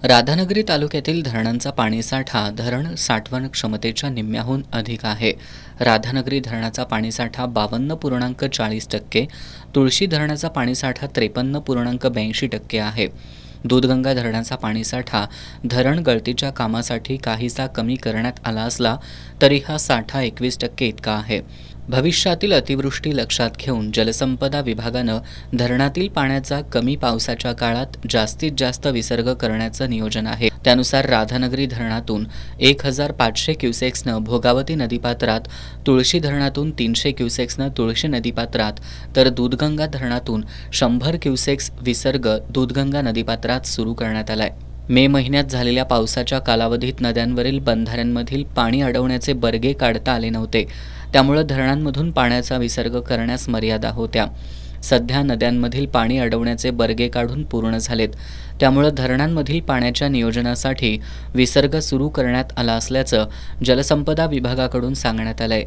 राधानगरी तालुक्यातील धरणांचा पाणीसाठा धरण साठवण क्षमतेच्या निम्म्याहून अधिक आहे। राधानगरी धरणाचा पाणीसाठा 52.40%, तुळशी धरणाचा पाणीसाठा 53.82% आहे। दूधगंगा धरणाचा पाणीसाठा धरण गळतीच्या कामासाठी काहीसा कमी करण्यात आला असला तरी हा साठा 21% इतका आहे। भविष्यातील अतिवृष्टी लक्षात घेऊन जलसंपदा विभागानं धरणातील पाण्याचा कमी पावसाच्या काळात जास्तीत जास्त विसर्ग करण्याचं नियोजन आहे। त्यानुसार राधानगरी धरणातून 1500 क्युसेक्सनं भोगावती नदीपात्रात, तुळशी धरणातून 300 क्युसेक्सनं तुळशी नदीपात्रात, तर दूधगंगा धरणातून 100 क्युसेक्स विसर्ग दूधगंगा नदीपात्रात सुरू करण्यात आलाय। मे महिन्यात झालेल्या पावसाच्या कालावधीत नद्यांवरील बंधाऱ्यांमधील पाणी अडवण्याचे बर्गे काढता आले नव्हते, त्यामुळे धरणांमधून पाण्याचा विसर्ग करण्यास मर्यादा होत्या। सध्या नद्यांमधील पाणी अडवण्याचे बर्गे काढून पूर्ण झालेत, त्यामुळे धरणांमधील पाण्याच्या नियोजनासाठी विसर्ग सुरू करण्यात आला असल्याचं जलसंपदा विभागाकडून सांगण्यात आलंय।